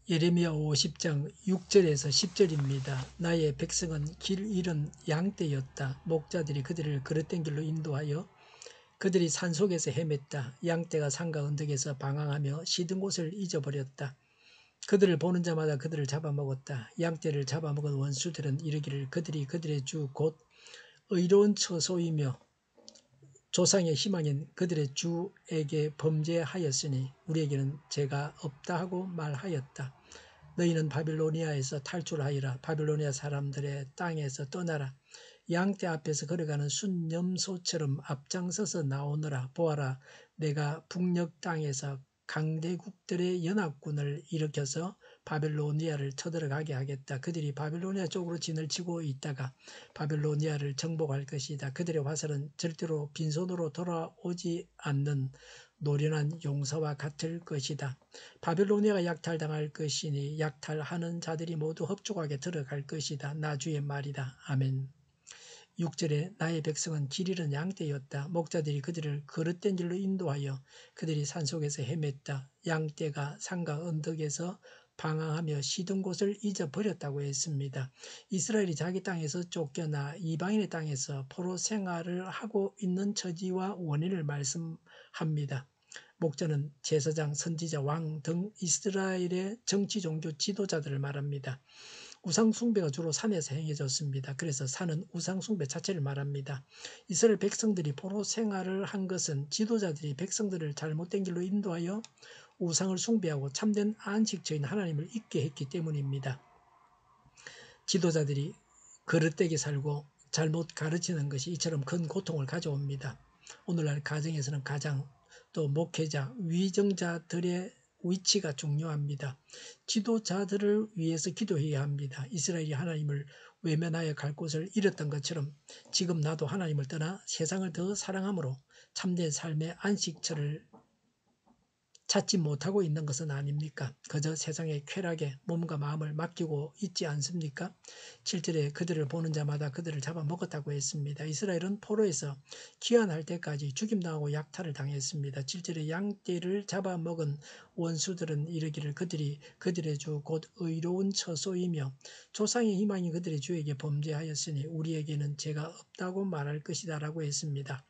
예레미야 50장 6절에서 10절입니다. 나의 백성은 길 잃은 양떼였다. 목자들이 그들을 그릇된 길로 인도하여 그들이 산속에서 헤맸다. 양떼가 산과 언덕에서 방황하며 시든 곳을 잊어버렸다. 그들을 보는 자마다 그들을 잡아먹었다. 양떼를 잡아먹은 원수들은 이르기를 그들이 그들의 주 곧 의로운 처소이며 조상의 희망인 그들의 주에게 범죄하였으니 우리에게는 죄가 없다 하고 말하였다. 너희는 바빌로니아에서 탈출하여라. 바빌로니아 사람들의 땅에서 떠나라. 양떼 앞에서 걸어가는 순념소처럼 앞장서서 나오너라. 보아라, 내가 북녘 땅에서 강대국들의 연합군을 일으켜서 바빌로니아를 쳐들어가게 하겠다. 그들이 바빌로니아 쪽으로 진을 치고 있다가 바빌로니아를 정복할 것이다. 그들의 화살은 절대로 빈손으로 돌아오지 않는 노련한 용사와 같을 것이다. 바빌로니아가 약탈당할 것이니 약탈하는 자들이 모두 흡족하게 들어갈 것이다. 나 주의 말이다. 아멘. 6절에 나의 백성은 길 잃은 양떼였다. 목자들이 그들을 그릇된 길로 인도하여 그들이 산속에서 헤맸다. 양떼가 산과 언덕에서 방황하며 시든 곳을 잊어버렸다고 했습니다. 이스라엘이 자기 땅에서 쫓겨나 이방인의 땅에서 포로 생활을 하고 있는 처지와 원인을 말씀합니다. 목자는 제사장, 선지자, 왕 등 이스라엘의 정치, 종교 지도자들을 말합니다. 우상숭배가 주로 산에서 행해졌습니다. 그래서 산은 우상숭배 자체를 말합니다. 이스라엘 백성들이 포로 생활을 한 것은 지도자들이 백성들을 잘못된 길로 인도하여 우상을 숭배하고 참된 안식처인 하나님을 잊게 했기 때문입니다. 지도자들이 그릇되게 살고 잘못 가르치는 것이 이처럼 큰 고통을 가져옵니다. 오늘날 가정에서는 가장 또 목회자, 위정자들의 위치가 중요합니다. 지도자들을 위해서 기도해야 합니다. 이스라엘이 하나님을 외면하여 갈 곳을 잃었던 것처럼 지금 나도 하나님을 떠나 세상을 더 사랑함으로 참된 삶의 안식처를 찾지 못하고 있는 것은 아닙니까? 그저 세상의 쾌락에 몸과 마음을 맡기고 있지 않습니까? 7절에 그들을 보는 자마다 그들을 잡아먹었다고 했습니다. 이스라엘은 포로에서 귀환할 때까지 죽임당하고 약탈을 당했습니다. 7절에 양떼를 잡아먹은 원수들은 이르기를 그들이 그들의 주 곧 의로운 처소이며 조상의 희망이 그들의 주에게 범죄하였으니 우리에게는 죄가 없다고 말할 것이다 라고 했습니다.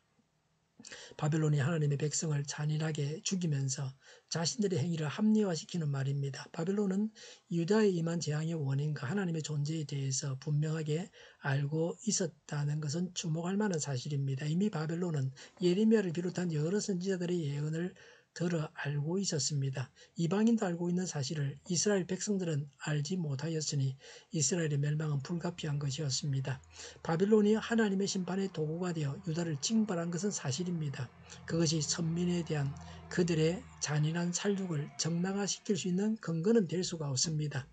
바벨론이 하나님의 백성을 잔인하게 죽이면서 자신들의 행위를 합리화시키는 말입니다. 바벨론은 유다에 임한 재앙의 원인과 하나님의 존재에 대해서 분명하게 알고 있었다는 것은 주목할 만한 사실입니다. 이미 바벨론은 예레미야를 비롯한 여러 선지자들의 예언을 들어 알고 있었습니다. 이방인도 알고 있는 사실을 이스라엘 백성들은 알지 못하였으니 이스라엘의 멸망은 불가피한 것이었습니다. 바빌론이 하나님의 심판의 도구가 되어 유다를 징벌한 것은 사실입니다. 그것이 선민에 대한 그들의 잔인한 살육을 정당화시킬 수 있는 근거는 될 수가 없습니다.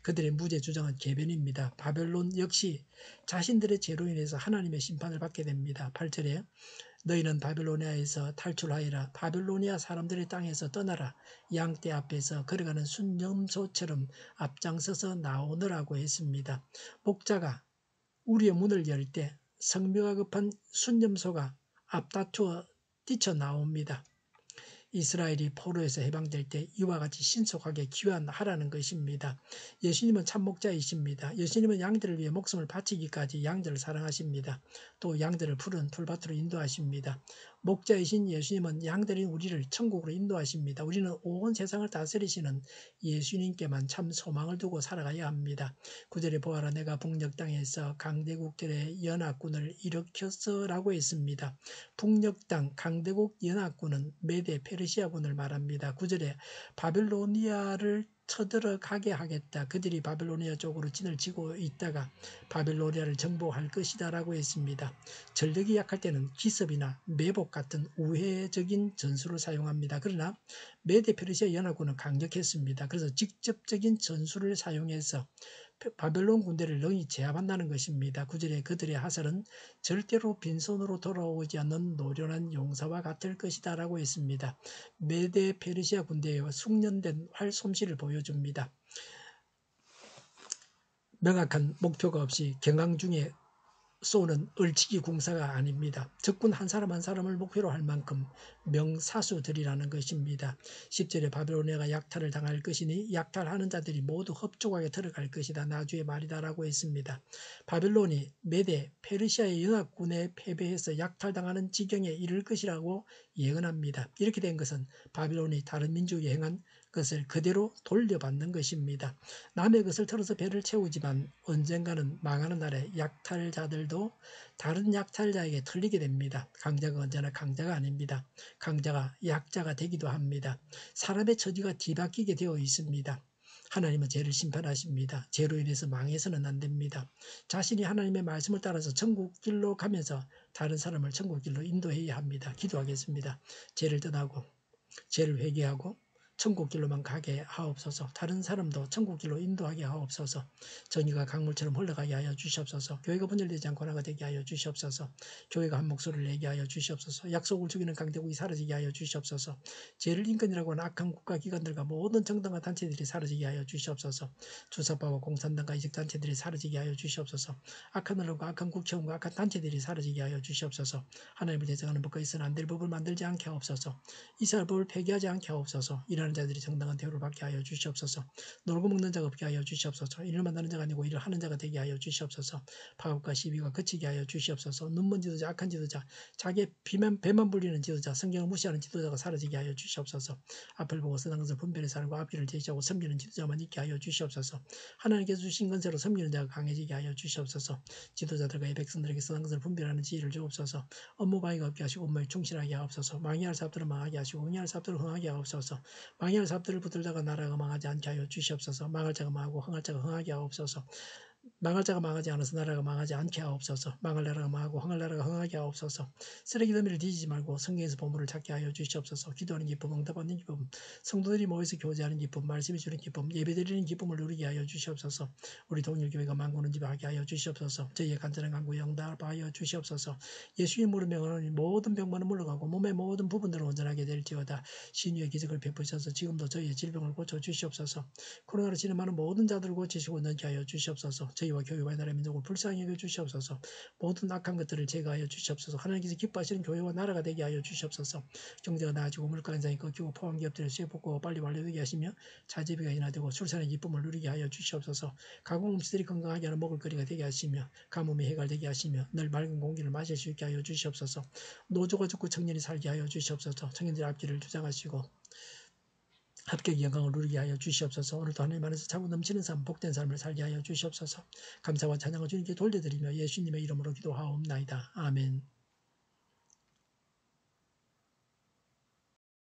그들의 무죄 주장은 궤변입니다. 바벨론 역시 자신들의 죄로 인해서 하나님의 심판을 받게 됩니다. 8절에 너희는 바빌로니아에서 탈출하여라. 바빌로니아 사람들의 땅에서 떠나라. 양떼 앞에서 걸어가는 순념소처럼 앞장서서 나오느라고 했습니다. 목자가 우리의 문을 열 때 성묘가 급한 순념소가 앞다투어 뛰쳐나옵니다. 이스라엘이 포로에서 해방될 때 이와 같이 신속하게 귀환하라는 것입니다. 예수님은 참목자이십니다. 예수님은 양들을 위해 목숨을 바치기까지 양들을 사랑하십니다. 또 양들을 푸른 풀밭으로 인도하십니다. 목자이신 예수님은 양들인 우리를 천국으로 인도하십니다. 우리는 온 세상을 다스리시는 예수님께만 참 소망을 두고 살아가야 합니다. 9절에 보아라 내가 북녘 땅에서 강대국들의 연합군을 일으켰어라고 했습니다. 북녘 땅 강대국 연합군은 메데 페르시아군을 말합니다. 9절에 바빌로니아를 쳐들어가게 하겠다. 그들이 바빌로니아 쪽으로 진을 치고 있다가 바빌로니아를 정복할 것이다 라고 했습니다. 전력이 약할 때는 기습이나 매복 같은 우회적인 전술을 사용합니다. 그러나 메데 페르시아 연합군은 강력했습니다. 그래서 직접적인 전술을 사용해서 바벨론 군대를 능히 제압한다는 것입니다. 9절에 그들의 화살은 절대로 빈손으로 돌아오지 않는 노련한 용사와 같을 것이다 라고 했습니다. 메데 페르시아 군대의 숙련된 활 솜씨를 보여줍니다. 명확한 목표가 없이 경항 중에 쏘는 얼치기 군사가 아닙니다. 적군 한 사람 한 사람을 목표로 할 만큼 명사수들이라는 것입니다. 10절에 바벨로니아가 약탈을 당할 것이니 약탈하는 자들이 모두 흡족하게 들어갈 것이다. 나주의 말이다라고 했습니다. 바벨론이 메대, 페르시아의 연합군에 패배해서 약탈당하는 지경에 이를 것이라고 예언합니다. 이렇게 된 것은 바벨론이 다른 민족에 행한 것을 그대로 돌려받는 것입니다. 남의 것을 털어서 배를 채우지만 언젠가는 망하는 날에 약탈자들도 다른 약탈자에게 털리게 됩니다. 강자가 언제나 강자가 아닙니다. 강자가 약자가 되기도 합니다. 사람의 처지가 뒤바뀌게 되어 있습니다. 하나님은 죄를 심판하십니다. 죄로 인해서 망해서는 안 됩니다. 자신이 하나님의 말씀을 따라서 천국 길로 가면서 다른 사람을 천국 길로 인도해야 합니다. 기도하겠습니다. 죄를 떠나고 죄를 회개하고 천국 길로만 가게 하옵소서. 다른 사람도 천국 길로 인도하게 하옵소서. 정의가 강물처럼 흘러가게 하여 주시옵소서. 교회가 분열되지 않고 하나가 되게 하여 주시옵소서. 교회가 한 목소리를 내게 하여 주시옵소서. 약속을 죽이는 강대국이 사라지게 하여 주시옵소서. 죄를 인권이라고 하는 악한 국가 기관들과 모든 정당과 단체들이 사라지게 하여 주시옵소서. 주사파와 공산당과 이적 단체들이 사라지게 하여 주시옵소서. 악한 언론과 악한 국회의원과 악한 단체들이 사라지게 하여 주시옵소서. 하나님을 대적하는 법과 있어는 안 될 법을 만들지 않게 하옵소서. 이스라엘 법을 폐기하지 않게 하옵소서. 일하는 자들이 정당한 대우를 받게 하여 주시옵소서. 놀고 먹는 자가 없게 하여 주시옵소서. 일을 만나는 자가 아니고 일을 하는 자가 되게 하여 주시옵소서. 파업과 시비가 그치게 하여 주시옵소서. 눈먼 지도자, 악한 지도자, 자기의 배만 불리는 지도자, 성경을 무시하는 지도자가 사라지게 하여 주시옵소서. 앞을 보고 선한 것을 분별해 살고 앞길을 제시하고 섬기는 지도자만 있게 하여 주시옵소서. 하나님께서 주신 건세로 섬기는 자가 강해지게 하여 주시옵소서. 지도자들과 이 백성들에게 선한 것을 분별하는 지혜를 주옵소서. 업무 방해가 없게 하시고 업무에 충실하게 하옵소서. 망해할 사업들을 망하게 하시고 응해할 사업들을 흥하게 하옵소서. 망할 사업들을 붙들다가 나라가 망하지 않게 하여 주시옵소서. 망할 자가 망하고 흥할 자가 흥하게 하옵소서. 망할 자가 망하지 않아서 나라가 망하지 않게 하옵소서. 망할 나라가 망하고 흥할 나라가 흥하게 하옵소서. 쓰레기 더미를 뒤지지 말고 성경에서 보물을 찾게 하여 주시옵소서. 기도하는 기쁨, 응답받는 기쁨, 성도들이 모여서 교제하는 기쁨, 말씀이 주는 기쁨, 예배드리는 기쁨을 누리게 하여 주시옵소서. 우리 동일교회가 만구는 집에 하게 하여 주시옵소서. 저희의 간절한 간구에 응답하여 주시옵소서. 예수의 무릎 명하노니 모든 병만은 물러가고 몸의 모든 부분들은 온전하게 될지어다. 신유의 기적을 베푸셔서 지금도 저희의 질병을 고쳐 주시옵소서. 코로나로 진행하는 모든 자들을 고치시고 넘게 하여 주시옵소서. 저희와 교회와 나라 민족을 불쌍히 여겨 주시옵소서. 모든 악한 것들을 제거하여 주시옵소서. 하나님께서 기뻐하시는 교회와 나라가 되게 하여 주시옵소서. 경제가 나아지고 물가 현상이 꺾이고 포항기업들의 수입 복구가 빨리 완료되게 하시며 자재비가 인하되고 출산의 기쁨을 누리게 하여 주시옵소서. 가공음식들이 건강하게 하는 먹을거리가 되게 하시며 가뭄이 해갈되게 하시며 늘 맑은 공기를 마실 수 있게 하여 주시옵소서. 노조가 죽고 청년이 살게 하여 주시옵소서. 청년들의 앞길을 주장하시고 합격의 영광을 누리게 하여 주시옵소서. 오늘도 하나님 안에서 차고 넘치는 삶, 복된 삶을 살게 하여 주시옵소서. 감사와 찬양을 주님께 돌려드리며 예수님의 이름으로 기도하옵나이다. 아멘.